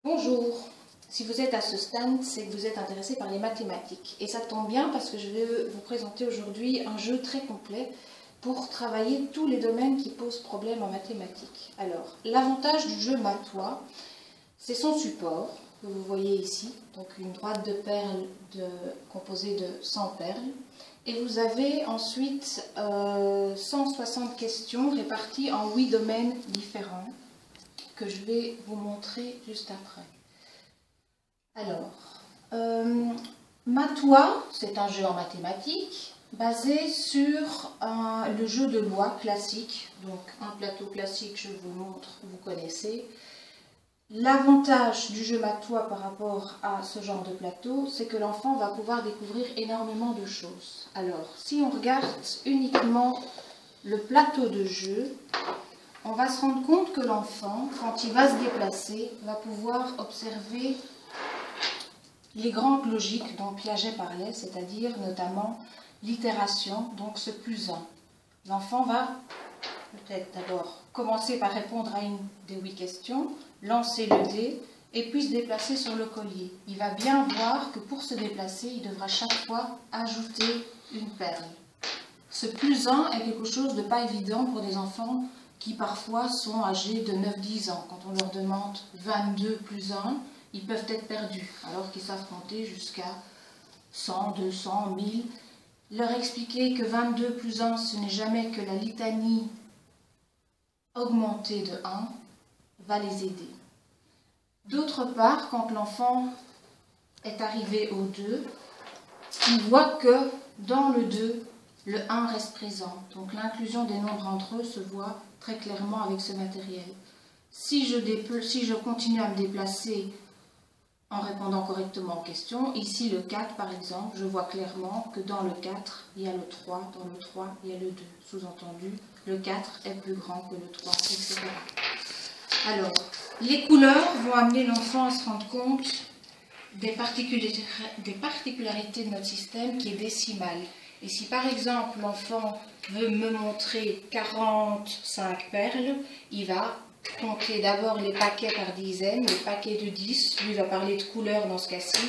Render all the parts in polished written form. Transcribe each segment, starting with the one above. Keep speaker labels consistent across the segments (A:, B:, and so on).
A: Bonjour, si vous êtes à ce stade, c'est que vous êtes intéressé par les mathématiques. Et ça tombe bien parce que je vais vous présenter aujourd'hui un jeu très complet pour travailler tous les domaines qui posent problème en mathématiques. Alors, l'avantage du jeu Matois, c'est son support, que vous voyez ici, donc une droite de perles composée de 100 perles. Et vous avez ensuite 160 questions réparties en 8 domaines différents, que je vais vous montrer juste après. Alors, Matois, c'est un jeu en mathématiques basé sur le jeu de loi classique. Donc un plateau classique, je vous montre, vous connaissez. L'avantage du jeu Matois par rapport à ce genre de plateau, c'est que l'enfant va pouvoir découvrir énormément de choses. Alors, si on regarde uniquement le plateau de jeu, on va se rendre compte que l'enfant, quand il va se déplacer, va pouvoir observer les grandes logiques dont Piaget parlait, c'est-à-dire notamment l'itération, donc ce plus 1. L'enfant va peut-être d'abord commencer par répondre à une des 8 questions, lancer le dé et puis se déplacer sur le collier. Il va bien voir que pour se déplacer, il devra chaque fois ajouter une perle. Ce plus 1 est quelque chose de pas évident pour des enfants qui parfois sont âgés de 9-10 ans. Quand on leur demande 22 plus 1, ils peuvent être perdus, alors qu'ils savent compter jusqu'à 100, 200, 1000. Leur expliquer que 22 plus 1, ce n'est jamais que la litanie augmentée de 1, va les aider. D'autre part, quand l'enfant est arrivé au 2, il voit que dans le 2, le 1 reste présent. Donc l'inclusion des nombres entre eux se voit très clairement avec ce matériel. Si je continue à me déplacer en répondant correctement aux questions, ici le 4 par exemple, je vois clairement que dans le 4, il y a le 3, dans le 3, il y a le 2. Sous-entendu, le 4 est plus grand que le 3, etc. Alors, les couleurs vont amener l'enfant à se rendre compte des particularités de notre système qui est décimal. Et si par exemple l'enfant veut me montrer 45 perles, il va compter d'abord les paquets par dizaines, les paquets de 10, lui va parler de couleurs dans ce cas-ci,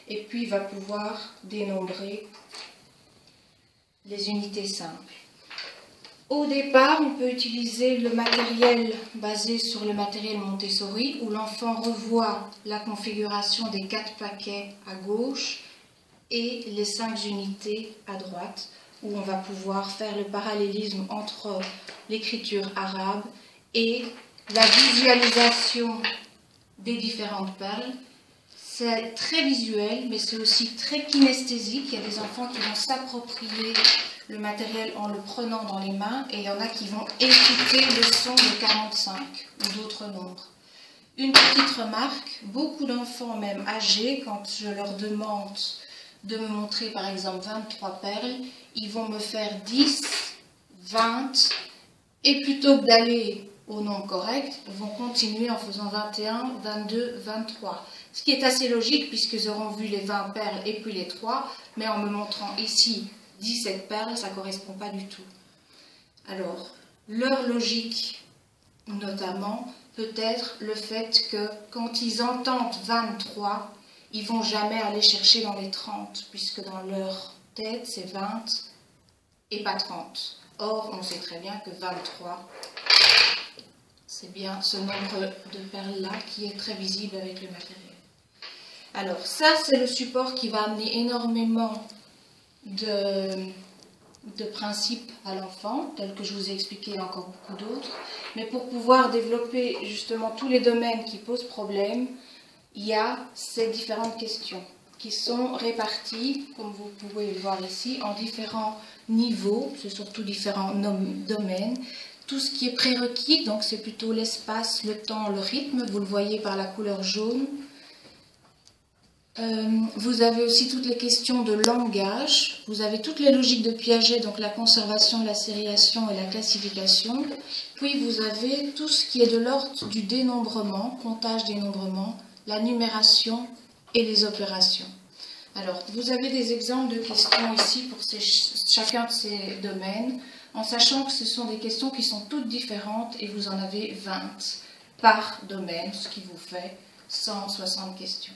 A: et puis il va pouvoir dénombrer les unités simples. Au départ, on peut utiliser le matériel basé sur le matériel Montessori, où l'enfant revoit la configuration des 4 paquets à gauche et les 5 unités à droite, où on va pouvoir faire le parallélisme entre l'écriture arabe et la visualisation des différentes perles. C'est très visuel, mais c'est aussi très kinesthésique. Il y a des enfants qui vont s'approprier le matériel en le prenant dans les mains, et il y en a qui vont écouter le son de 45 ou d'autres nombres. Une petite remarque, beaucoup d'enfants, même âgés, quand je leur demande de me montrer par exemple 23 perles, ils vont me faire 10, 20, et plutôt que d'aller au nombre correct, ils vont continuer en faisant 21, 22, 23. Ce qui est assez logique puisqu'ils auront vu les 20 perles et puis les 3, mais en me montrant ici 17 perles, ça ne correspond pas du tout. Alors, leur logique, notamment, peut être le fait que quand ils entendent 23, ils ne vont jamais aller chercher dans les 30, puisque dans leur tête, c'est 20 et pas 30. Or, on sait très bien que 23, c'est bien ce nombre de perles-là qui est très visible avec le matériel. Alors, ça, c'est le support qui va amener énormément de principes à l'enfant, tels que je vous ai expliqué, il y a encore beaucoup d'autres. Mais pour pouvoir développer justement tous les domaines qui posent problème, il y a ces différentes questions qui sont réparties, comme vous pouvez le voir ici, en différents niveaux, c'est surtout différents domaines. Tout ce qui est prérequis, donc c'est plutôt l'espace, le temps, le rythme, vous le voyez par la couleur jaune. Vous avez aussi toutes les questions de langage, vous avez toutes les logiques de Piaget, donc la conservation, la sériation et la classification. Puis vous avez tout ce qui est de l'ordre du dénombrement, comptage, dénombrement, la numération et les opérations. Alors, vous avez des exemples de questions ici pour chacun de ces domaines, en sachant que ce sont des questions qui sont toutes différentes et vous en avez 20 par domaine, ce qui vous fait 160 questions.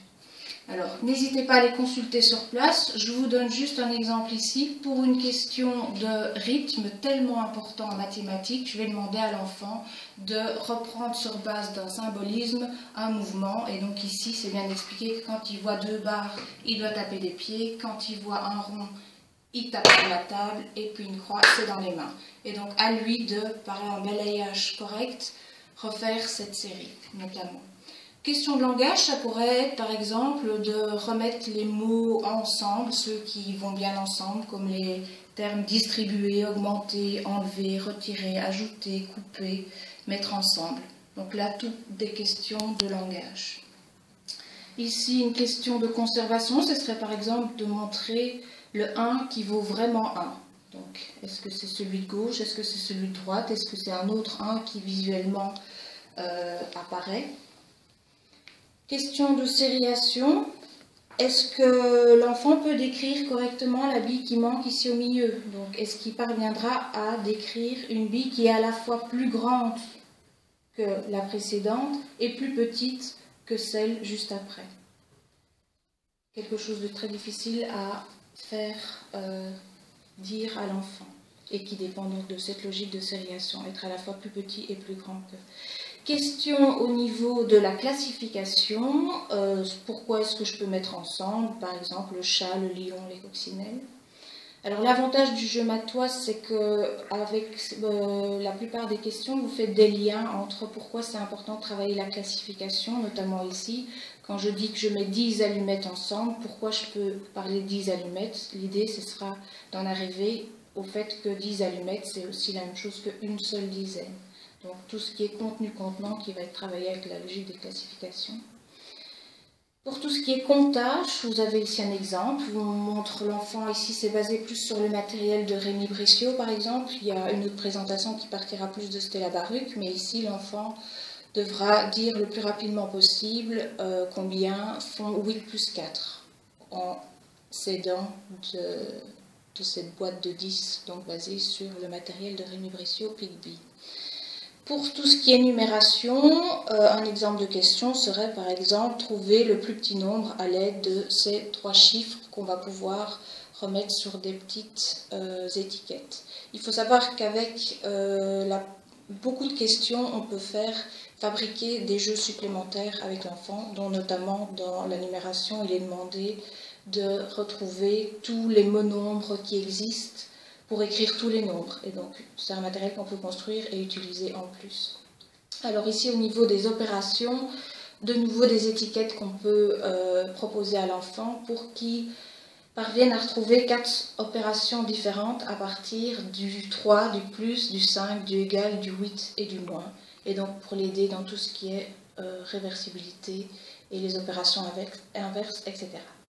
A: Alors, n'hésitez pas à les consulter sur place. Je vous donne juste un exemple ici. Pour une question de rythme tellement important en mathématiques, je vais demander à l'enfant de reprendre sur base d'un symbolisme un mouvement. Et donc ici, c'est bien expliqué que quand il voit 2 barres, il doit taper des pieds. Quand il voit un rond, il tape sur la table. Et puis une croix, c'est dans les mains. Et donc à lui de, par un balayage correct, refaire cette série, notamment. Question de langage, ça pourrait être par exemple de remettre les mots ensemble, ceux qui vont bien ensemble, comme les termes distribuer, augmenter, enlever, retirer, ajouter, couper, mettre ensemble. Donc là, toutes des questions de langage. Ici, une question de conservation, ce serait par exemple de montrer le 1 qui vaut vraiment 1. Donc, est-ce que c'est celui de gauche, est-ce que c'est celui de droite, est-ce que c'est un autre 1 qui visuellement apparaît? Question de sériation, est-ce que l'enfant peut décrire correctement la bille qui manque ici au milieu? Donc, est-ce qu'il parviendra à décrire une bille qui est à la fois plus grande que la précédente et plus petite que celle juste après? Quelque chose de très difficile à faire dire à l'enfant et qui dépend donc de cette logique de sériation, être à la fois plus petit et plus grand que... Question au niveau de la classification, pourquoi est-ce que je peux mettre ensemble, par exemple, le chat, le lion, les coccinelles? Alors l'avantage du jeu Math-toi, c'est qu'avec la plupart des questions, vous faites des liens entre pourquoi c'est important de travailler la classification, notamment ici, quand je dis que je mets 10 allumettes ensemble, pourquoi je peux parler de 10 allumettes? L'idée, ce sera d'en arriver au fait que 10 allumettes, c'est aussi la même chose qu'une seule dizaine. Donc tout ce qui est contenu-contenant qui va être travaillé avec la logique des classifications. Pour tout ce qui est comptage, vous avez ici un exemple. Je vous montre l'enfant. Ici, c'est basé plus sur le matériel de Rémi Brescio, par exemple. Il y a une autre présentation qui partira plus de Stella Baruch, mais ici, l'enfant devra dire le plus rapidement possible combien font 8 plus 4 en s'aidant de cette boîte de 10, donc basée sur le matériel de Rémi Brescio, Pigby. Pour tout ce qui est numération, un exemple de question serait par exemple trouver le plus petit nombre à l'aide de ces 3 chiffres qu'on va pouvoir remettre sur des petites étiquettes. Il faut savoir qu'avec beaucoup de questions, on peut fabriquer des jeux supplémentaires avec l'enfant, dont notamment dans la numération, il est demandé de retrouver tous les mots nombres qui existent pour écrire tous les nombres. Et donc, c'est un matériel qu'on peut construire et utiliser en plus. Alors ici, au niveau des opérations, de nouveau des étiquettes qu'on peut proposer à l'enfant pour qu'il parvienne à retrouver 4 opérations différentes à partir du 3, du plus, du 5, du égal, du 8 et du moins. Et donc, pour l'aider dans tout ce qui est réversibilité et les opérations inverses, etc.